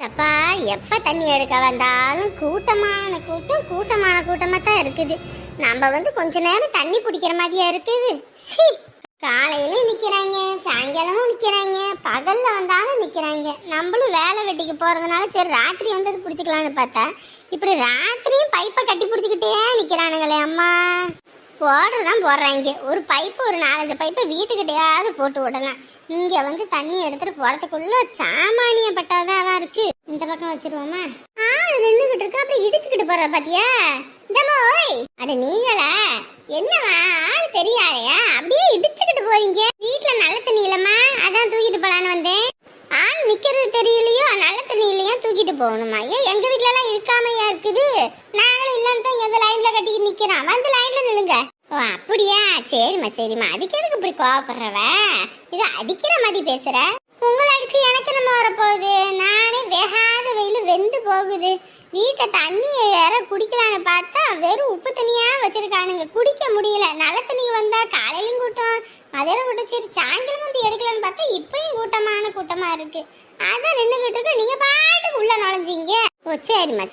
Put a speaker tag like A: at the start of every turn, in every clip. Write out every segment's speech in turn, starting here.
A: அப்பா எப்ப தண்ணி எடுக்க வந்தாலும் கூட்டமான கூட்டமா தான் இருக்குது. நம்ம கொஞ்ச நேரம் தண்ணி பிடிக்கிற மாதிரியா இருக்குது. சீ, காலையில நிக்கிறாங்க, சாயங்காலமும் நிக்கிறாங்க, பகல்ல வந்தாலும் நிக்கிறாங்க. நம்மளும் வேலை வெட்டிக்கு போறதுனால சரி ராத்திரி வந்தது பிடிச்சிக்கலான்னு பார்த்தா இப்படி ராத்திரியும் பைப்பை கட்டி பிடிச்சிக்கிட்டே நிக்கிறானுங்களே அம்மா. போடுறதான் போடுறாங்க. ஒரு பைப்பு ஒரு 4-5 பைப்பை வீட்டுக்கிட்டையாவது போட்டு விடலாம். இங்க தண்ணி எடுத்துட்டு போறதுக்குள்ள சாமானிய பட்டாதான் இருக்கு. இந்த பக்கம் வச்சிருவோமா? நின்றுகிட்டு இருக்கு, அப்படி இடிச்சுக்கிட்டு போற பாத்தியா? இந்தமா ஓய், அட நீங்களா? என்னவா ஆள் தெரியாதையா? அப்படியே இடிச்சுக்கிட்டு போறீங்க. வீட்டுல நல்ல தண்ணி இல்லம்மா, அதான் தூக்கிட்டு போலான்னு வந்தேன். ஆள் நிக்கிறது தெரியலையோ, நல்ல தண்ணி இல்லையா தூக்கிட்டு போகணுமா? ஏன் எங்க வீட்டுல எல்லாம் இருக்காமையா இருக்குது? நாங்களும் இல்லன்னு தான் இங்க லைன்ல கட்டிக்கிட்டு நிக்கிறோம். லைன்ல நில்லுங்க. ஓ அப்படியா? சரிம்மா. அதுக்கு எதுக்கு இப்படி கோவப்படுறவ? இது அடிக்கிற மாதிரி பேசுற. உங்களை அடிச்சு எனக்கு நம்ம வரப்போகுது. நானே வேகாத வெயில் வெந்து போகுது. வீட்டை தண்ணி வேற குடிக்கலான்னு பார்த்தா வெறும் உப்பு தண்ணியா வச்சிருக்கானுங்க. குடிக்க முடியல. நல்ல தண்ணிக்கு வந்தா காலையிலும் கூட்டம், மதியம் கூட்டம், சரி சாயங்காலம் எடுக்கலான்னு பார்த்தா இப்பயும் கூட்டமா இருக்கு. அதான் நின்றுகிட்டு இருக்கு. நீங்க பாட்டுக்கு உள்ள நுழைஞ்சிங்க. ஓ சரிம்மா.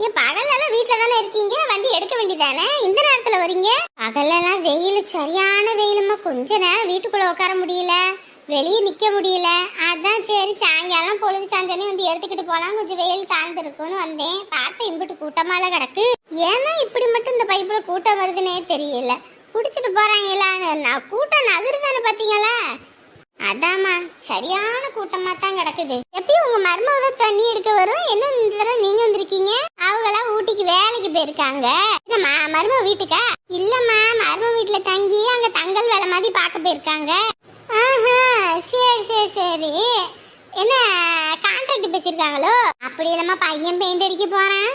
A: ஏன் பகலெல்லாம் வீட்டுல தானே இருக்கீங்க, எடுக்க வேண்டியதானே? இந்த நேரத்துல வரீங்க? பகலெல்லாம் வெயில், சரியான வெயிலுமா. கொஞ்ச நேரம் வீட்டுக்குள்ள உட்கார முடியல, வெளியே நிக்க முடியல. அதான் சரி சாயங்காலம் பொழுது சாயந்தரம் எடுத்துக்கிட்டு போலாம், கொஞ்சம் வெயில் தாழ்ந்துருக்குன்னு வந்தேன். பார்த்து இம்பிட்டு கூட்டமால கிடக்கு. ஏன்னா இப்படி மட்டும் இந்த பைப்புல கூட்டம் வருதுன்னே தெரியல. குடிச்சிட்டு போறாங்களான்னு கூட்டம் நகருதானே பாத்தீங்களா? அதாம்மா, சரியான கூட்டமா தான் கிடக்குது. எப்பயும் உங்க மருமக தண்ணி எடுக்க வரும். என்ன இந்த தடவை நீங்க வந்திருக்கீங்க? அவங்களாம் ஊட்டிக்கு வேலைக்கு போயிருக்காங்க. மருமக வீட்டுக்கா? இல்லம்மா, மருமக வீட்டுல தங்கி அங்க தங்கல் வேலை மாதிரி பார்க்க போயிருக்காங்க. ஆஹா, சரி. என்ன கான்ட்ராக்ட் பேசிருக்காங்களோ? அப்படி இல்லம்மா, பையன் பெயிண்ட் அடிக்க போறான்,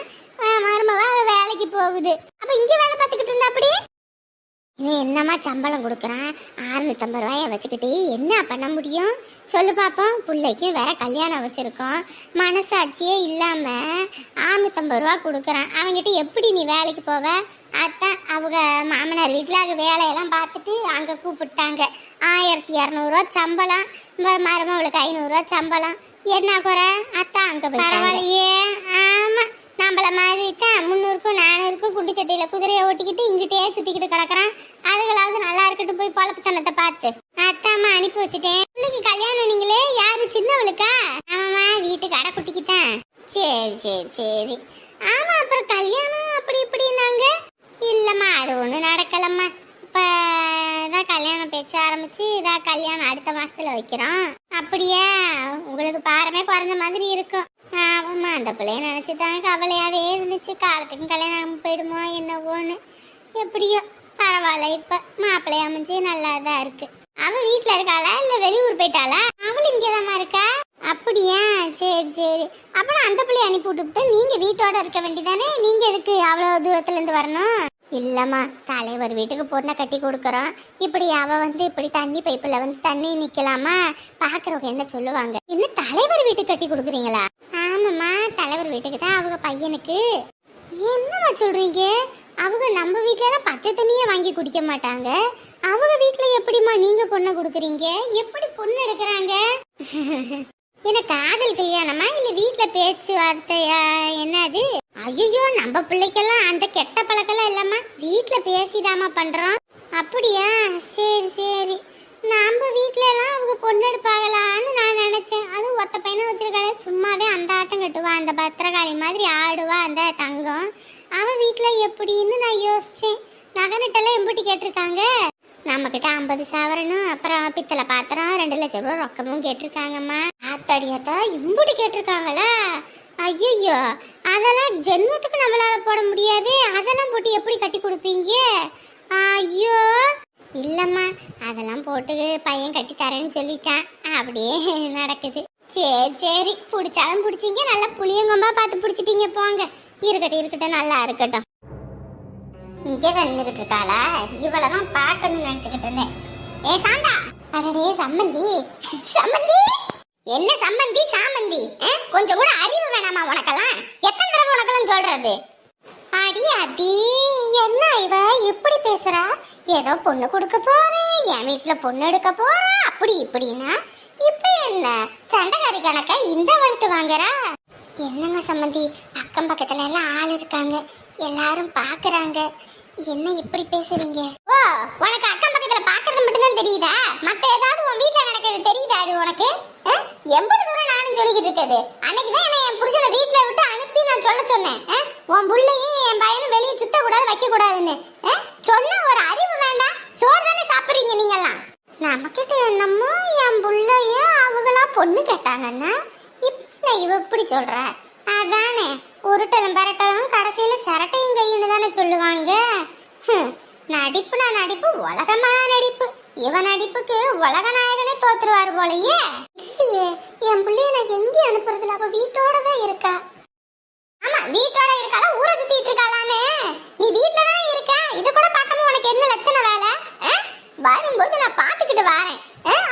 A: மருமக வேலைக்கு போகுது. அப்ப இங்க வேலை பார்த்துக்கிட்டு இருந்தா அப்படி? இவன் என்னம்மா சம்பளம் கொடுக்குறான்? 650 ரூபாய வச்சுக்கிட்டு என்ன பண்ண முடியும் சொல்லு பாப்போம். பிள்ளைக்கும் வேற கல்யாணம் வச்சிருக்கோம். மனசாட்சியே இல்லாம 650 ரூபா கொடுக்குறான். அவங்ககிட்ட எப்படி நீ வேலைக்கு போவ? அதான் அவங்க மாமனார் வீட்டில் அங்கே வேலையெல்லாம் பார்த்துட்டு அங்கே கூப்பிட்டாங்க. 1200 ரூபா சம்பளம், மருமகளுக்கு 500 ரூபா சம்பளம். என்ன குறை? அத்தான் அங்கே போய் பரவாயில்லையே. ஆமாம், நம்மள மாதிரி தான் 300க்கும் 400க்கும் குண்டு சட்டியில் குதிரையை ஓட்டிக்கிட்டு இங்கிட்டே சுற்றிக்கிட்டு கிடக்குறான். அதுகளாவது நல்லா இருக்கட்டும், போய் பழப்புத்தனத்தை பார்த்து. அத்தாம்மா அனுப்பி வச்சுட்டேன். பிள்ளைக்கு கல்யாணம் நீங்களே? யாரு, சின்னவளுக்கா? ஆமாம்மா, வீட்டுக்கு அடை குட்டிக்கிட்டேன். சரி. ஆமா, அப்புறம் கல்யாணம் அப்படி இப்படின்னாங்க. இல்லம்மா, அது ஒன்றும் நடக்கலம்மா. இப்போ தான் கல்யாணம் பேச்ச ஆரம்பிச்சு, இதான் கல்யாணம் அடுத்த மாசத்துல வைக்கிறோம். அப்படியா? உங்களுக்கு பாரமே குறைஞ்ச மாதிரி இருக்கும். ஆமாம்மா, அந்த பிள்ளைய நினைச்சுதான் கவலையாவே இருந்துச்சு. காலத்துக்கும் கல்யாணம் போயிடுமோ என்னவோன்னு. எப்படியோ பரவாயில்ல, இப்ப மாப்பிள்ளைய அமைஞ்சு நல்லாதான் இருக்கு. அவ வீட்டுல இருக்காளா இல்ல வெளியூர் போயிட்டாளா? அவள் இங்கேதாம்மா இருக்கா. அப்படியா? சரி. அப்புறம் அந்த பிள்ளைய அனுப்பி விட்டுவிட்டு நீங்க வீட்டோட இருக்க வேண்டியதானே? நீங்க எதுக்கு அவ்வளவு தூரத்துல இருந்து வரணும்? இல்லம்மா, தலைவர் வீட்டுக்கு பொண்ணை கட்டி கொடுக்கறோம். இப்படி அவ இப்படி தண்ணி பைப்புல தண்ணி நிக்கலாமா? பாக்குறவங்க என்ன சொல்லுவாங்க? என்ன தலைவர் வீட்டுக்கு கட்டி கொடுக்குறீங்களா? ஆமாம்மா, தலைவர் வீட்டுக்கு தான். அவங்க பையனுக்கு. என்னம்மா சொல்றீங்க? அவங்க நம்ம வீட்டுல பச்சை தண்ணியே வாங்கி குடிக்க மாட்டாங்க. அவங்க வீட்டுல எப்படிம்மா நீங்க பொண்ணை கொடுக்குறீங்க? எப்படி பொண்ணு எடுக்கிறாங்க? என்ன காதல் கல்யாணமா இல்ல வீட்டுல பேச்சுவார்த்தையா? என்னது? ஐயோ, நம்ம பிள்ளைக்கெல்லாம் அந்த கெட்ட பழக்கெல்லாம் இல்லம்மா, வீட்டுல பேசிடாம பண்றோம். அப்படியா? சரி. நம்ம வீட்டுல எல்லாம் அவங்க பொண்ணு எடுப்பாங்களான்னு நான் நினைச்சேன். அதுவும் ஒத்த பையனை வச்சிருக்காளே, சும்மாவே அந்த ஆட்டம் கட்டுவா, அந்த பத்திரகாளி மாதிரி ஆடுவா அந்த தங்கம். அவன் வீட்டுல எப்படின்னு நான் யோசிச்சேன். நகநட்டெல்லாம் எம்பிட்டு கேட்டிருக்காங்க. நம்ம கிட்ட 50 சவரனும், அப்புறம் பித்தளை பாத்திரம் 2 லட்சம் ரூபாய் ரொக்கமும் கேட்டிருக்காங்கம்மா. ஆத்தாடியாத்தா, இம்புட்டு கேட்டிருக்காங்களா? ஐயோ, அதெல்லாம் ஜென்மத்துக்கு நம்மளால போட முடியாது. அதெல்லாம் போட்டு எப்படி கட்டி கொடுப்பீங்க? ஐயோ இல்லம்மா, அதெல்லாம் போட்டு பையன் கட்டி தரேன்னு சொல்லிட்டான். அப்படியே நடக்குது. சரி, பிடிச்சாலும் பிடிச்சிங்க, நல்லா புளியங்கொம்பா பார்த்து பிடிச்சிட்டீங்க. போங்க, இருக்கட்டும், நல்லா இருக்கட்டும். இங்கேதான் நின்றுகிட்டு இருக்காளா? இவளதான் பார்க்கணும்னு நினைச்சுக்கிட்டு இருந்தேன். ஏ சாந்தா! அடடே சம்மந்தி! என்ன சம்மந்தி சாமந்தி? கொஞ்சம் கூட அறிவு வேணாமா உனக்கெல்லாம்? எத்தனை தடவை உனக்கெல்லாம் சொல்றது? அடி அடி, என்ன இவ இப்படி பேசுறா? ஏதோ பொண்ணு கொடுக்க போறேன், என் வீட்டுல பொண்ணு எடுக்க போறா, அப்படி இப்படின்னா இப்ப என்ன சண்டைக்காரி கணக்கா இந்த வளர்த்து வாங்குறா? என்னங்க சம்மந்தி, அக்கம் பக்கத்துல எல்லாம் ஆள் இருக்காங்க, எல்லாரும் பாக்குறாங்க, என்ன இப்படி பேசுறீங்க? ஓ, உனக்கு அக்கம் பக்கத்துல பாக்குறது மட்டும் தான் தெரியுதா? மத்த ஏதாவது உன் வீட்ல நடக்கிறது தெரியுதாடி உனக்கு? எம்பது தூரம் நானும் சொல்லிக்கிட்டு இருக்குது. அன்னைக்கு தான் என்ன என் புருஷனை வீட்ல விட்டு அனுப்பி நான் சொல்ல சொன்னேன். உன் புள்ளையும் என் பையனும் வெளியே சுத்த கூடாது, வைக்க கூடாதுன்னு. சொன்னா ஒரு அறிவு வேண்டாம்? சோறு தானே சாப்பிடுறீங்க நீங்கெல்லாம். நமக்கிட்ட என்னமோ என் புள்ளையும் அவங்களா பொண்ணு கேட்டாங்கன்னா இப்ப இவ இப்படி சொல்ற. அதானே உருட்டலும் பரட்டலும் கடைசியில சரட்டையும் கையுன்னு தானே சொல்லுவாங்க. நடிப்புனா நடிப்பு, உலகமா நடிப்பு. இவன் நடிப்புக்கு உலக நாயகனே தோத்துருவாரு போலயே. இல்லையே, என் பிள்ளைய நான் எங்கே அனுப்புறதுல? அவ வீட்டோட தான் இருக்கா. ஆமா, வீட்டோட இருக்காளா, ஊரை சுத்திட்டு இருக்காளாமே. நீ வீட்டுல தானே இருக்க, இது கூட பார்க்காம உனக்கு என்ன லட்சண வேலை? வரும்போது நான் பாத்துக்கிட்டு வரேன்,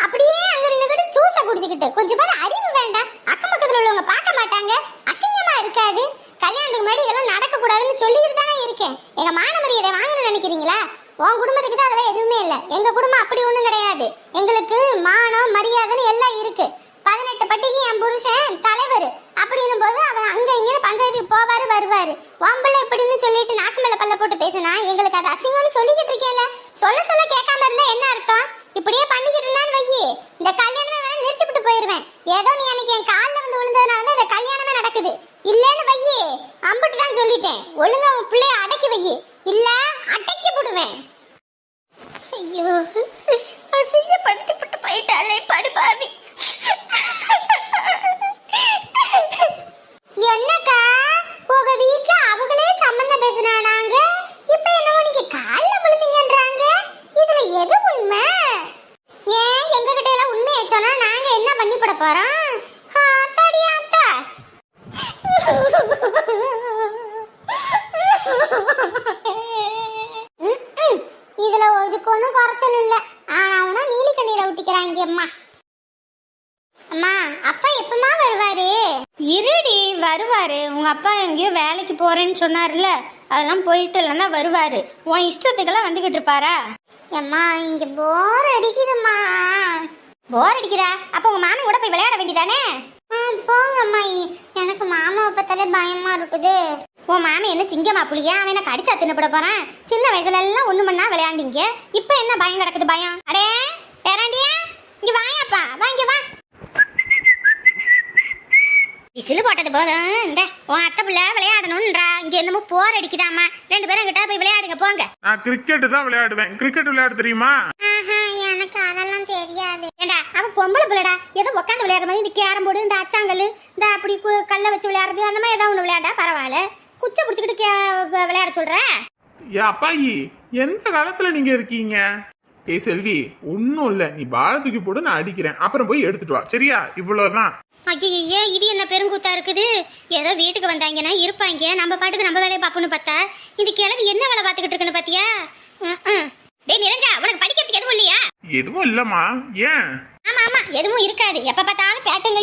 A: அப்படியே அங்க நின்னுக்கிட்டு ஜூஸ குடிச்சுக்கிட்டு. கொஞ்சம் பேர் அறிவு வேண்டாம்? அக்கம் பக்கத்துல உள்ளவங்க பார்க்க மாட்டாங்க, அசிங்கமா இருக்காது? கல்யாணத்துக்கு முன்னாடி இதெல்லாம் நடக்க கூடாதுன்னு சொல்லிக்கிட்டு தானே இருக்கேன். எங்க மான மரியாதை வாங்கணும்னு நினைக்கிறீங்களா? உன் குடும்பத்துக்கு தான் அதெல்லாம் எதுவுமே இல்லை. எங்க குடும்பம் அப்படி ஒண்ணும் கிடையாது. எங்களுக்கு மானம் மரியாதைன்னு எல்லாம் இருக்கு. 18 பட்டிக்கு என் புருஷன் தலைவர் அப்படின்னும் போது அவர் அங்க இங்க பஞ்சாயத்துக்கு போவாரு வருவாரு. உம்பளை இப்படின்னு சொல்லிட்டு நாக்கு மேல பல்ல போட்டு பேசினா எங்களுக்கு அது அசிங்கம்னு சொல்லிக்கிட்டு இருக்கேன்ல. சொல்ல சொல்ல கேட்காம இருந்தா என்ன அர்த்தம்? இப்படியே பண்ணிக்கிட்டு இருந்தான்னு வையி, இந்த கல்யாணமே வேணா நிறுத்திவிட்டு போயிருவேன். ஏதோ நீ அன்னைக்கு என் காலில் வந்து விழுந்ததுனால தான் இந்த கல்யாணமே நடக்குது. இல்லன்னு வையி, அம்பிட்டு தான் சொல்லிட்டேன். ஒழுங்கா உன் பிள்ளைய அடக்கி வையி, இல்ல அடக்கி போடுவேன். ஐயோ, அசிங்கப்படுத்திப்பட்டு போயிட்டாலே படுபாவி. என்னக்கா, உங்க வீட்ல அவங்களே சம்பந்தம் பேசினானாங்க, இப்ப என்னவோ நீங்க கால்ல விழுந்தீங்கன்றாங்க. இதுல எது உண்மை? ஏன் எங்க கிட்ட எல்லாம் உண்மையை சொன்னா நாங்க என்ன பண்ணி போட போறோம்? ஆத்தாடி ஆத்தா. இதுல இதுக்கு ஒன்றும் குறைச்சல் இல்லை. ஆனா அவனா நீலி கண்ணீரை ஊட்டிக்கிறாங்க அம்மா. அம்மா, அப்பா எப்பமா வருவாரு?
B: இருடி, வருவாரு. உங்க அப்பா எங்கேயோ வேலைக்கு போறேன்னு சொன்னார்ல, அதெல்லாம் போயிட்டு இல்லைன்னா வருவாரு. உன் இஷ்டத்துக்கெல்லாம் வந்துகிட்டு இருப்பாரா?
A: அம்மா, இங்க போர் அடிக்குதும்மா.
B: போர் அடிக்குதா? அப்ப உங்க மாமன் கூட போய் விளையாட வேண்டியதானே?
A: போங்க அம்மா, எனக்கு மாமாவை பார்த்தாலே பயமா இருக்குது.
B: உன் மாமன் என்ன சிங்கமா புளியா? அவன் என்ன கடிச்சா தின்னுபட போறான்? சின்ன வயசுல எல்லாம் ஒண்ணு மண்ணா விளையாண்டிங்க, இப்ப என்ன பயம் கிடக்குது பயம்? அடே பேராண்டியா, இங்க வாயாப்பா, வா இங்க வா. விசிலு போட்டது போதும். இந்த உன் அத்தை பிள்ளை விளையாடணும்ன்றா. இங்க என்னமோ போர் அடிக்குதாமா. 2 பேரும் கிட்ட போய் விளையாடுங்க போங்க.
C: நான் கிரிக்கெட் தான் விளையாடுவேன். கிரிக்கெட் விளையாட தெரியுமா?
A: எனக்கு அதெல்லாம் தெரியாது.
B: ஏண்டா, அவ பொம்பளை பிள்ளைடா. ஏதோ உட்காந்து விளையாடுற மாதிரி இந்த கேரம் போர்டு, இந்த அச்சாங்கல், இந்த அப்படி கல்லை வச்சு விளையாடுறது, அந்த மாதிரி ஏதாவது ஒண்ணு விளையாடா பரவாயில்ல. குச்சை பிடிச்சிக்கிட்டு விளையாட சொல்ற?
C: ஏ அப்பாயி, எந்த காலத்துல நீங்க இருக்கீங்க? ஏய் செல்வி, ஒன்னும் இல்ல, நீ பால தூக்கி போட்டு நான் அடிக்கிறேன், அப்புறம் போய் எடுத்துட்டு வா, சரியா? இவ்வளவுதான்.
B: ஐயே, இது என்ன பெருங்கூத்தா இருக்குது? ஏதோ வீட்டுக்கு வந்தாங்கன்னா இருப்பாங்க, நம்ம பாட்டுக்கு நம்ம வேலையை பார்ப்போம்னு பார்த்தா இந்த கிழவி என்ன வேலை பார்த்துக்கிட்டு இருக்குன்னு பாத்தியா? டேய் நிரஞ்சா, உனக்கு படிக்கிறதுக்கு எதுவும் இல்லையா?
C: எதுவும் இல்லம்மா. ஏன்?
B: ஆமா, எதுவும் இருக்காது. எப்ப பார்த்தாலும் பேட்டும்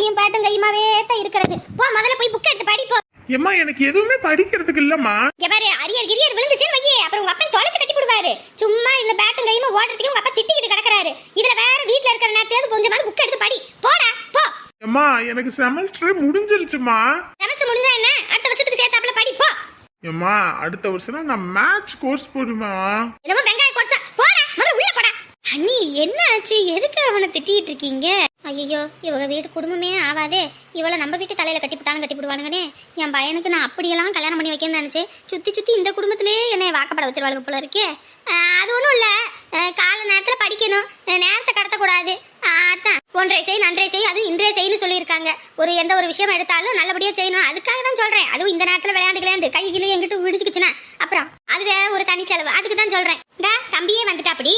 B: கையுமாவே தான் இருக்கிறது. போ, முதல்ல போய் புக் எடுத்து படிப்போம்.
C: ஏம்மா, எனக்கு எதுவுமே படிக்கிறதுக்கு இல்லம்மா.
B: இங்க பாரு, அரியர் விழுந்துச்சுன்னு வையே, அப்புறம் உங்க அப்பா தொலைச்சு கட்டி போடுவாரு. சும்மா இந்த பேட்டும் கையுமா ஓடுறதுக்கு உங்க அப்பா திட்டிக்கிட்டு கிடக்குறாரு. இதுல வேற வீட்டுல இருக்கிற நேரத்துல கொஞ்சமாவது புக் எடுத்து படி. போடா போ.
C: அம்மா, எனக்கு செமஸ்டர் முடிஞ்சிருச்சுமா.
B: செமஸ்டர் முடிஞ்சா என்ன? அடுத்த வருஷத்துக்கு சேர்த்தாப்புல படி போ.
C: அம்மா, அடுத்த வருஷம் நான் மேட்ச் கோர்ஸ் போடுமா.
B: என்னமோ வெங்காய கோர்ஸா? போடா, முதல்ல உள்ள போடா. அண்ணி, என்ன ஆச்சு? எதுக்கு அவனை திட்டிட்டு இருக்கீங்க? ஐயோ, இவங்க வீட்டு குடும்பமே ஆவாதே. இவளை நம்ம வீட்டு தலையில கட்டிவிட்டாலும் கட்டிவிடுவானுங்கனே. என் பையனுக்கு நான் அப்படியெல்லாம் கல்யாணம் பண்ணி வைக்கணும்னு நினைச்சேன். சுத்தி இந்த குடும்பத்திலே என்னை வாக்கப்பட வச்சிருவாளுங்க போல இருக்கே. அது ஒன்றும் இல்லை, கால நேரத்தில் படிக்கணும், நேரத்தை கடத்தக்கூடாது. அதான் ஒன்றை செய் நன்றை செய், அதுவும் இன்றைய செய்யணும்னு சொல்லியிருக்காங்க. எந்த ஒரு விஷயம் எடுத்தாலும் நல்லபடியாக செய்யணும். அதுக்காக தான் சொல்கிறேன். அதுவும் இந்த நேரத்தில் விளையாண்டு கை கிளி எங்கிட்ட விடிச்சுக்குச்சுன்னா அப்புறம் அது வேற ஒரு தனி செலவு. அதுக்கு தான் சொல்கிறேன். தம்பியே வந்துட்டா அப்படி.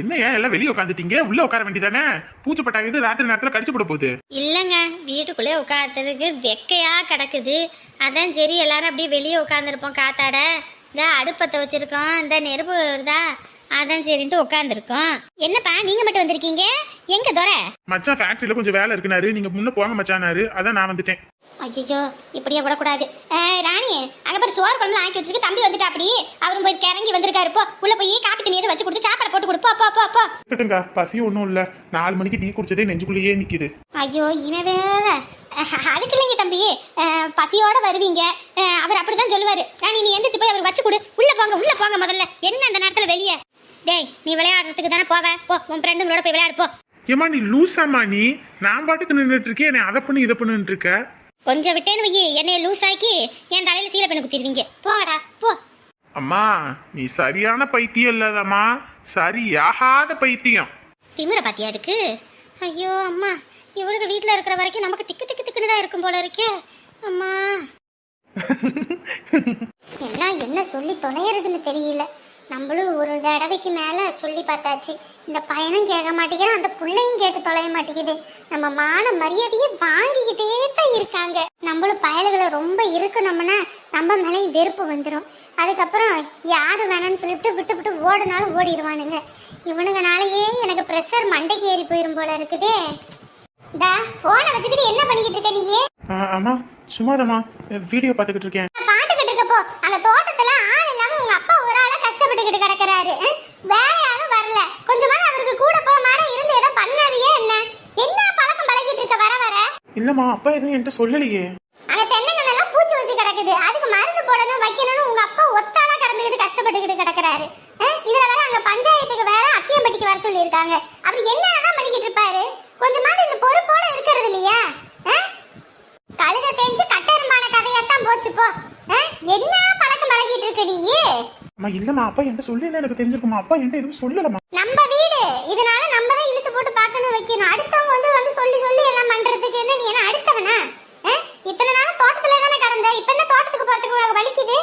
C: என்னையா எல்லாம் வெளியே உட்காந்துட்டீங்க? உள்ள உட்கார வேண்டியதானே? பூச்சிப்பட்டாங்க ராத்திரி நேரத்துல கடிச்சு போட போகுது.
B: இல்லைங்க, வீட்டுக்குள்ளே உட்காந்துறதுக்கு வெக்கையா கிடக்குது. அதான் சரி எல்லாரும் அப்படியே வெளியே உட்காந்துருப்போம் காத்தாட. இந்த அடுப்பத்தை வச்சிருக்கோம், இந்த நெருப்பு வருதா, அதான் சரின்ட்டு உட்காந்துருக்கோம். என்னப்பா நீங்க மட்டும் வந்திருக்கீங்க? எங்க தோற?
C: மச்சான் ஃபேக்டரியில கொஞ்சம் வேலை இருக்குனாரு, நீங்க முன்ன போங்க மச்சானாரு, அதான் நான் வந்துட்டேன்.
B: ஐயோ இப்படியே விடக்கூடாது. ராணி அங்கே பேர் சோறு குழம்புல ஆக்கி வச்சுருக்கு. தம்பி வந்துட்டா அப்படி அவரும் போய் கிறங்கி வந்திருக்காரு. போ உள்ள போய் காப்பி தண்ணி எதுவும் வச்சு கொடுத்து சாப்பாடு போட்டு கொடுப்போ. போ போ போ.
C: இருக்கட்டுங்க, பசி ஒன்றும் இல்லை. 4 மணிக்கு டீ குடிச்சதே நெஞ்சுக்குள்ளேயே நிற்கிது.
B: ஐயோ இவன் வேற. அதுக்கு இல்லைங்க தம்பி, பசியோட வருவீங்க. அவர் அப்படிதான் சொல்லுவாரு. ராணி நீ எந்திரிச்சு போய் அவர் வச்சு கொடு. உள்ள போங்க முதல்ல. என்ன அந்த நேரத்தில் வெளியே? டேய் நீ விளையாடுறதுக்கு தானே போவ. போ உன் ஃப்ரெண்டுங்களோட போய் விளையாடு போ.
C: ஏமா நீ லூசாமா? நீ நான் பாட்டுக்கு நின்றுட்டு இருக்கேன், என்னை அதை பண்ணி இதை பண்ணிட்டு இருக்க.
B: கொஞ்சம் விட்டேன்னு வையி என்னைய லூஸ் ஆக்கி என் தலையில சீலை பண்ணி குத்திடுவீங்க. போடா போ.
C: அம்மா நீ சரியான பைத்தியம் இல்லாதம்மா, சரியாகாத பைத்தியம்.
B: திமிர பாத்தியா இருக்கு. ஐயோ அம்மா, இவளுக்கு வீட்டில் இருக்கிற வரைக்கும் நமக்கு திக்குன்னு தான் இருக்கும் போல இருக்கே. அம்மா எல்லாம் என்ன சொல்லி தொலைகிறதுன்னு தெரியல. நம்மளும் ஒரு தடவைக்கு மேலே சொல்லி பார்த்தாச்சு. இந்த பையனும் கேட்க மாட்டேங்கிறான், அந்த பிள்ளையும் கேட்டு தொலைய மாட்டேங்குது. நம்ம மான மரியாதையை வாங்கிக்கிட்டே தான் இருக்காங்க. நம்மளும் பயல்களை ரொம்ப இருக்கணும்னா நம்ம மேலேயும் வெறுப்பு வந்துடும். அதுக்கப்புறம் யாரு வேணான்னு சொல்லிவிட்டு விட்டு ஓடினாலும் ஓடிடுவானுங்க. இவனுங்கனாலேயே எனக்கு ப்ரெஷர் மண்டைக்கு ஏறி போயிடும் போல இருக்குதே. டா போனை வச்சுக்கிட்டு என்ன பண்ணிக்கிட்டு இருக்க நீயே?
C: அம்மா சும்மாதம்மா, வீடியோ பார்த்துக்கிட்டு இருக்கேன்.
B: பாத்துக்கிட்டு இருக்கப்போ அங்க தோட்டத்துல ஆள் இல்லாம உங்க அப்பா ஒரு ஆளா கஷ்டப்பட்டுக்கிட்டு கிடக்குறாரு. வேலையாவது வரல. கொஞ்சமாவது அவருக்கு கூட போமாட இருந்து ஏதோ பண்ணாதியே. என்ன பழக்கம் பழகிட்டு இருக்க வர வர?
C: இல்லம்மா அப்பா எதுவும் என்கிட்ட சொல்லலையே.
B: அங்க தென்னங்கன்னெல்லாம் பூச்சி வச்சு கிடக்குது, அதுக்கு மருந்து போடணும் வைக்கணும்னு உங்க அப்பா ஒத்தாளா கடந்துக்கிட்டு கஷ்டப்பட்டுக்கிட்டு கிடக்குறாரு. இதுல வேற அங்க பஞ்சாயத்துக்கு வேற அக்கியம்பட்டிக்கு வர சொல்லி இருக்காங்க. அவர் என்னதான் பண்ணிக்கிட்டு இருப்பாரு? கொஞ்சமாவது இந்த பொறுப்போட இருக்கிறது இல்லையா? கழுத தேஞ்சு கட்டெருமான கதையாத்தான் போச்சு போ. என்ன பழக்கம் பழகிட்டு இருக்க நீயே?
C: அம்மா இல்லம்மா அப்பா என்கிட்ட சொல்லியிருந்தா எனக்கு தெரிஞ்சிருக்குமா. அப்பா என்கிட்ட எதுவும் சொல்லலம்மா.
B: நம்ம வீடு இதனால நம்ம தான் இழுத்து போட்டு பார்க்கணும் வைக்கணும். அடுத்தவங்க வந்து சொல்லி எல்லாம் பண்றதுக்கு என்ன நீ என்ன அடுத்தவனா? இத்தனை நாள் தோட்டத்துல தானே கடந்த, இப்ப என்ன தோட்டத்துக்கு போறதுக்கு வலிக்குது?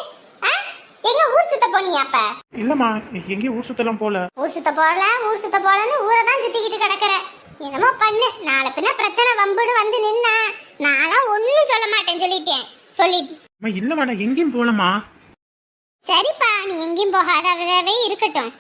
B: எங்க ஊர் சுத்த போனீங்க? அப்ப
C: இல்லம்மா எங்கேயும் ஊர் சுத்தலாம் போல.
B: ஊர் சுத்த போலன்னு ஊரை தான் சுத்திக்கிட்டு கிடக்குற. என்னமோ பண்ணு, நாளை பின்ன பிரச்சனை வம்புடு வந்து நின்னா நான்லாம் ஒன்னும் சொல்ல மாட்டேன் சொல்லிட்டேன்.
C: அம்மா இல்லம்மா நான் எங்கேயும் போலமா.
B: சரிப்பா நீ எங்கேயும் போகாதவே இருக்கட்டும்.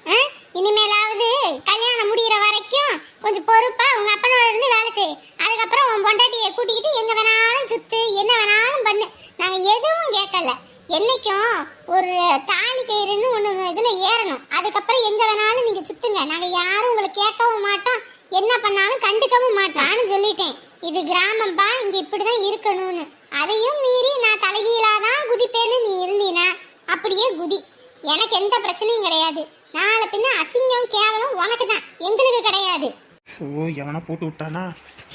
B: இனிமேலாவது கல்யாணம் முடிகிற வரைக்கும் கொஞ்சம் பொறுப்பா உங்க அப்பனோட இருந்து வேலை செய். அதுக்கப்புறம் உன் பொண்டாட்டியை கூட்டிக்கிட்டு எங்க வேணாலும் சுத்து, என்ன வேணாலும் பண்ணு. நாங்க எதுவும் கேட்கல. என்னைக்கும் ஒரு தாலி கயிறுன்னு ஒன்று இதுல ஏறணும். அதுக்கப்புறம் எங்க வேணாலும் நீங்க சுத்துங்க. நாங்க யாரும் உங்களை கேட்கவும் மாட்டோம், என்ன பண்ணாலும் கண்டுக்கவும் மாட்டோம். நானும் சொல்லிட்டேன் இது கிராமம்பா, இங்க இப்படிதான் இருக்கணும்னு. அதையும் மீறி நான் தலைகீழாதான் குதிப்பேன்னு நீ இருந்தீனா அப்படியே குதி. எனக்கு எந்த பிரச்சனையும் கிடையாது. நாளை பின்ன அசிங்கம் கேவலம் உனக்கு தான், எங்களுக்கு கிடையாது.
C: ஷோ எவனா போட்டு விட்டானா?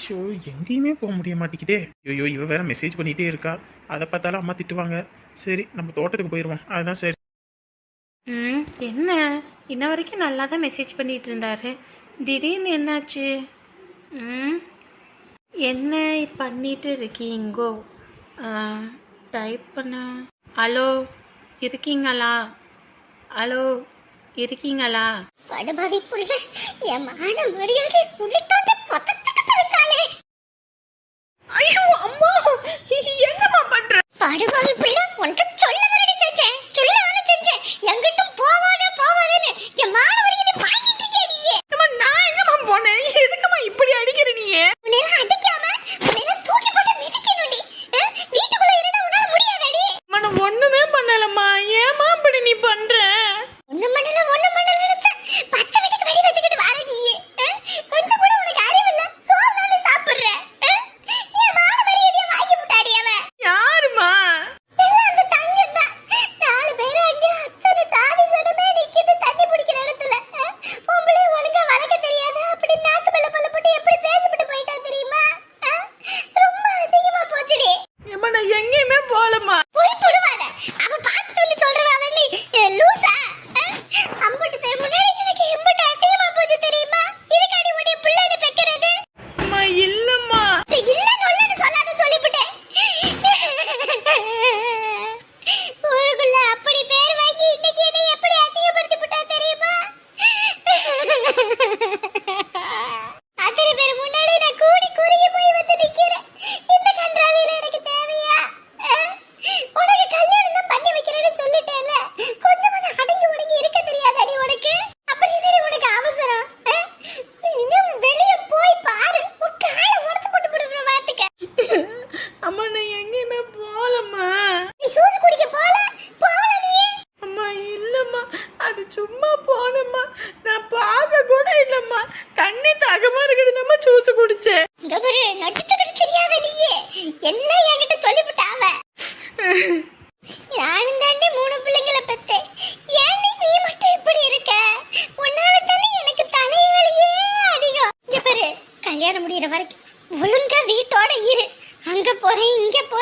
C: ஷோ எங்கேயுமே போக முடிய மாட்டேங்குதே. ஐயோ இவ வேற மெசேஜ் பண்ணிட்டே இருக்கா. அதை பார்த்தாலும் அம்மா திட்டுவாங்க. சரி நம்ம தோட்டத்துக்கு போயிடுவோம், அதுதான் சரி.
D: என்ன இன்ன வரைக்கும் நல்லா தான் மெசேஜ் பண்ணிட்டு இருந்தாரு, திடீர்னு என்னாச்சு? என்ன பண்ணிட்டு இருக்கீங்கோ? டைப் பண்ண. ஹலோ இருக்கீங்களா? ஹலோ இருக்கீங்களா?
B: படுபாவி புள்ள என் மான மரியாதை புள்ளித்தோட்ட பொத்தச்சுக்கிட்டு இருக்காளே.
D: ஐயோ அம்மா என்னம்மா பண்ற?
B: படுபாவி புள்ள உனக்கு சொல்ல வேண்டி செஞ்சேன், எங்கிட்டும் போவாதேன்னு என் மான மரியாதை வாங்கிட்டு கேடியே.
D: நான் எங்கம்மா போனேன்? எதுக்குமா இப்படி அடிக்கிற நீயே?
B: உன்னையெல்லாம் அடிக்காம உன்னையெல்லாம் தூக்கி போட்டு மிதிக்கணும்டி. வீட்டுக்குள்ள இருந்தா உன்னால முடியாதடி.
D: நான் ஒண்ணுமே பண்ணலம்மா, ஏமா இப்படி நீ பண்ற?
B: ஒண்ணு மண்டல பத்து வீட்டுக்கு வெளிய வச்சுக்கிட்டு வார நீயே. கொஞ்சம் கூட உனக்கு அறிவு இல்ல. சோறு தானே சாப்பிடுற. என் மான மரியாதையை வாங்கி விட்டாடி அவ.
D: யாருமா?
B: எல்லாம் அந்த தங்கம் தான். 4 பேர் அங்க அத்தனை சாதி சனமே நிக்கிட்டு தண்ணி பிடிக்கிற இடத்துல பொம்பளை ஒழுங்கா வளர்க்க தெரியாது. அப்படி நாக்கு மேல பல்ல போட்டு எப்படி பேசிட்டு போயிட்டா தெரியுமா? ரொம்ப அசிங்கமா போச்சுடி.
D: ஏமா நான் எங்கேயுமே போலமா.
B: போய் புடுவாத. அவ பார்த்துட்டு வந்து சொல்றவ அவ நீ லூசா? அம்புட்டு பேர் முன்னாடி எனக்கு எம்புட்டு அசிங்கமா போச்சு தெரியுமா? இதுக்காடி உடைய பிள்ளைன்னு பெக்கிறது.
D: அம்மா இல்லம்மா.
B: இல்லன்னு ஒண்ணுன்னு சொல்லாத சொல்லிவிட்டேன். ஊருக்குள்ள அப்படி பேர் வாங்கி இன்னைக்கு என்னை எப்படி அசிங்கப்படுத்தி விட்டா தெரியுமா? அத்தனை பேர் முன்னாடி நான் கூடி குறுகி போய் வந்து நிக்கிறேன். இந்த கன்றாவில எனக்கு தேவையா? உனக்கு கல்யாணம்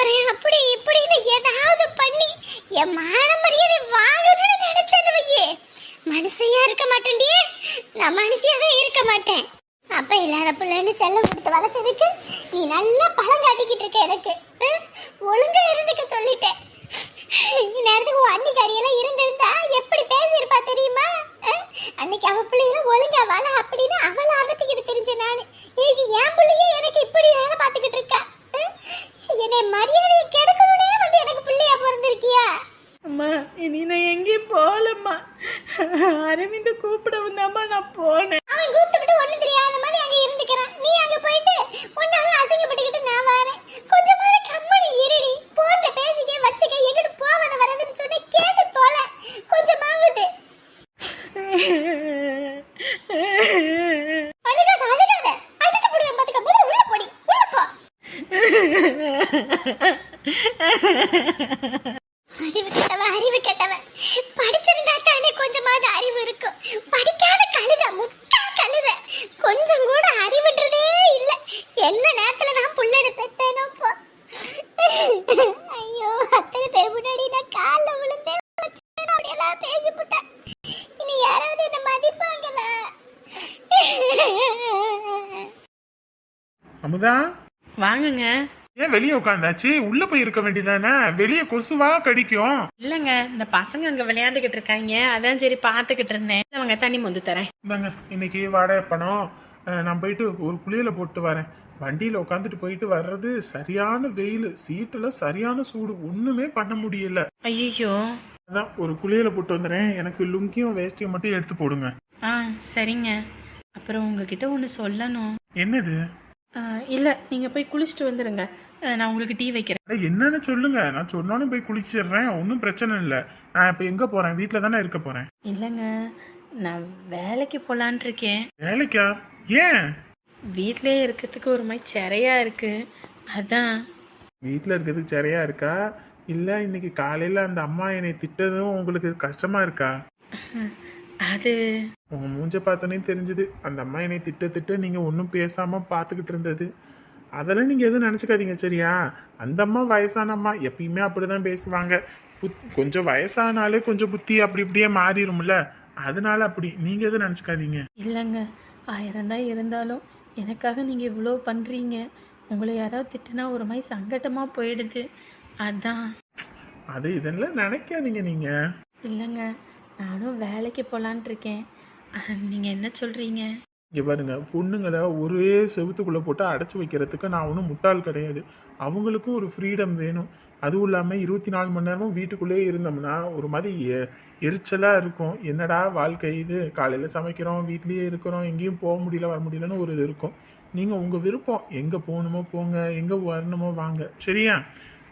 A: போறேன் அப்படி இப்படின்னு ஏதாவது பண்ணி என் மான மரியாதை வாங்கணும்னு நினைச்சது வையே, மனுஷையா இருக்க மாட்டேன்டியே. நான் மனுஷியாவே இருக்க மாட்டேன். அப்ப இல்லாத பிள்ளைன்னு செல்லம் கொடுத்து வளர்த்ததுக்கு நீ நல்லா பழம் காட்டிக்கிட்டு இருக்க. எனக்கு ஒழுங்கா இருந்துக்க சொல்லிட்டேன். இந்நேரத்துக்கு உன் அன்னிக்காரியெல்லாம் இருந்திருந்தா எப்படி பேசியிருப்பா தெரியுமா? அன்னைக்கு அவ பிள்ளைகளும் ஒழுங்கா வாழ அப்படின்னு அவளை அகத்திக்கிட்டு தெரிஞ்ச நானு. இன்னைக்கு என் பிள்ளைய எனக்கு இப்படி வேலை பார்த்துக்கிட்டு இருக்கா. என்னை மரியாதையை கெடுக்கணும்னே வந்து எனக்கு பிள்ளையா பிறந்திருக்கியா?
D: அம்மா இனி நான் எங்கேயும் போகலம்மா. அரவிந்த் கூப்பிட வந்தாம்மா நான் போனேன்.
A: அவன் கூப்பிட்டு ஒண்ணு தெரியாத மாதிரி அங்க இருந்துக்கிறான். நீ அங்க போயிட்டு ஒன்னால அசிங்கப்பட்டுக்கிட்டு நான் வரேன். கொஞ்சமாவது கம்மனி இருடி. போன்ல பேசிக்க வச்சுக்க, எங்கிட்டு போவத வரதுன்னு சொல்லி கேட்டு தோலை கொஞ்சமாவது. அழுகாத அழுகாத, அடிச்சு போடுவேன் பாத்துக்க. முதல்ல உள்ள போடி, உள்ள போ. அறிவு கெட்டவன் படிச்சிருந்தா தானே கொஞ்சமாவது அறிவு இருக்கும். படிக்காத கழுத, முட்டா கழுத, கொஞ்சம் கூட அறிவுன்றதே இல்ல. என்ன நேரத்துல நான் புள்ளடு பெத்தேனோ போ. ஐயோ, அத்தனை பேர் முன்னாடி நான் கால்ல விழுந்தேன். அப்படியெல்லாம் பேசிவிட்டேன். இனி யாராவது என்ன மதிப்பாங்களா?
C: அமுதா,
D: வாங்குங்க.
C: ஏன் வெளியே உட்காந்தாச்சு? உள்ள போய் இருக்க வேண்டியதானே? வெளியே கொசுவா கடிக்கும்.
D: இல்லைங்க, இந்த பசங்க அங்கே விளையாண்டுக்கிட்டு இருக்காங்க, அதான் சரி பார்த்துக்கிட்டு இருந்தேன். அவங்க தண்ணி மொந்து தரேன்.
C: இந்தாங்க, இன்னைக்கு வாடகை பணம். நான் போயிட்டு ஒரு குளியல போட்டு வரேன். வண்டியில் உட்காந்துட்டு போயிட்டு வர்றது சரியான வெயில், சீட்டில் சரியான சூடு, ஒன்றுமே பண்ண முடியல.
D: ஐயோ.
C: அதான் ஒரு குளியல போட்டு வந்துடுறேன். எனக்கு லுங்கியும் வேஷ்டியும் மட்டும் எடுத்து போடுங்க.
D: ஆ சரிங்க. அப்புறம் உங்ககிட்ட ஒன்று சொல்லணும்.
C: என்னது?
D: இல்லை, நீங்கள் போய் குளிச்சுட்டு வந்துடுங்க, நான் உங்களுக்கு டீ வைக்கிறேன்.
C: அட, என்னன்னு சொல்லுங்க. நான் சொன்னாலும் போய் குளிச்சிடுறேன், ஒன்றும் பிரச்சனை இல்லை. நான் இப்போ எங்கே போகிறேன்? வீட்டில் தானே இருக்க போகிறேன்.
D: இல்லைங்க, நான் வேலைக்கு போகலான் இருக்கேன்.
C: வேலைக்கா? ஏன்?
D: வீட்டிலே இருக்கிறதுக்கு ஒரு மாதிரி சிறையா இருக்கு, அதான்.
C: வீட்டில் இருக்கிறதுக்கு சரியா இருக்கா? இல்லை இன்னைக்கு காலையில் அந்த அம்மா என்னை திட்டதும் உங்களுக்கு கஷ்டமா இருக்கா?
D: அது
C: உங்க மூஞ்ச பார்த்தோன்னே தெரிஞ்சுது. அந்த அம்மா என்னை திட்ட நீங்கள் ஒன்றும் பேசாமல் பார்த்துக்கிட்டு இருந்தது. அதெல்லாம் நீங்கள் எதுவும் நினச்சிக்காதீங்க, சரியா? அந்த அம்மா வயசான அம்மா, எப்பயுமே அப்படி தான் பேசுவாங்க. கொஞ்சம் வயசானாலே கொஞ்சம் புத்தி அப்படி இப்படியே மாறிடும்ல, அதனால அப்படி. நீங்கள் எதுவும் நினச்சிக்காதீங்க.
D: இல்லைங்க, 1000 தான் இருந்தாலும் எனக்காக நீங்கள் இவ்வளோ பண்ணுறீங்க. உங்களை யாராவது திட்டுனா ஒரு மாதிரி சங்கட்டமாக போயிடுது, அதான்.
C: அது இதெல்லாம் நினைக்காதீங்க நீங்கள்.
D: இல்லைங்க, நானும் வேலைக்கு போகலான் இருக்கேன். நீங்கள் என்ன சொல்கிறீங்க?
C: இங்கே பாருங்க, பொண்ணுங்களை ஒரே செவுத்துக்குள்ளே போட்டு அடைச்சி வைக்கிறதுக்கு நான் ஒன்றும் முட்டாள் கிடையாது. அவங்களுக்கும் ஒரு ஃப்ரீடம் வேணும். அதுவும் இல்லாமல் 24 மணி நேரமும் வீட்டுக்குள்ளேயே இருந்தோம்னா ஒரு மாதிரி எரிச்சலாக இருக்கும். என்னடா வாழ்க்கை இது, காலையில் சமைக்கிறோம், வீட்லேயே இருக்கிறோம், எங்கேயும் போக முடியல வர முடியலன்னு ஒரு இது இருக்கும். நீங்கள் உங்கள் விருப்பம், எங்கே போகணுமோ போங்க, எங்கே வரணுமோ வாங்க, சரியா?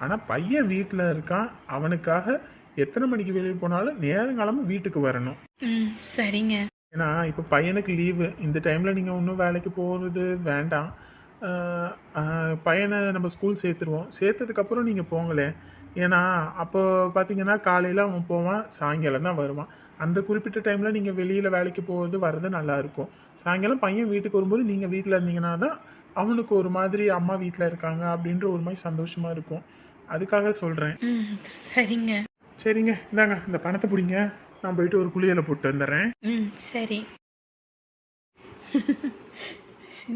C: ஆனால் பையன் வீட்டில் இருக்கான், அவனுக்காக எத்தனை மணிக்கு வெளியே போனாலும் நேரங்காலமாக வீட்டுக்கு வரணும்.
D: சரிங்க.
C: ஏன்னா இப்போ பையனுக்கு லீவு, இந்த டைமில் நீங்கள் இன்னும் வேலைக்கு போகிறது வேண்டாம். பையனை நம்ம ஸ்கூல் சேர்த்துருவோம், சேர்த்ததுக்கப்புறம் நீங்கள் போங்களே. ஏன்னா அப்போ பார்த்தீங்கன்னா காலையில் அவன் போவான், சாயங்காலம் தான் வருவான். அந்த குறிப்பிட்ட டைமில் நீங்கள் வெளியில் வேலைக்கு போகிறது வர்றது நல்லாயிருக்கும். சாயங்காலம் பையன் வீட்டுக்கு வரும்போது நீங்கள் வீட்டில் இருந்தீங்கன்னா தான் அவனுக்கு ஒரு மாதிரி அம்மா வீட்டில் இருக்காங்க அப்படின்ற ஒரு மாதிரி சந்தோஷமாக இருக்கும். அதுக்காக சொல்கிறேன்.
D: சரிங்க.
C: சரிங்க, இந்தாங்க இந்த பணத்தை பிடிங்க, நான் போயிட்டு ஒரு குளியலை போட்டு வந்துடுறேன்.
D: சரி.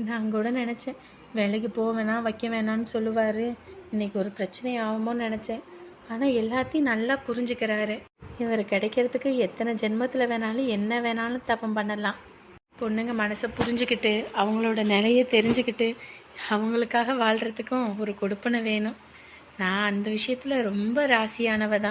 D: நான் கூட நினச்சேன் வேலைக்கு போக வேணாம் வைக்க வேணான்னு சொல்லுவார், இன்னைக்கு ஒரு பிரச்சனை ஆகுமோன்னு நினச்சேன். ஆனால் எல்லாத்தையும் நல்லா புரிஞ்சுக்கிறாரு. இவர் கிடைக்கிறதுக்கு எத்தனை ஜென்மத்தில் வேணாலும் என்ன வேணாலும் தப்பம் பண்ணலாம். பொண்ணுங்க மனசை புரிஞ்சுக்கிட்டு அவங்களோட நிலையை தெரிஞ்சுக்கிட்டு அவங்களுக்காக வாழ்கிறதுக்கும் ஒரு கொடுப்பனை வேணும். நான் அந்த விஷயத்தில் ரொம்ப ராசியானவ தான்.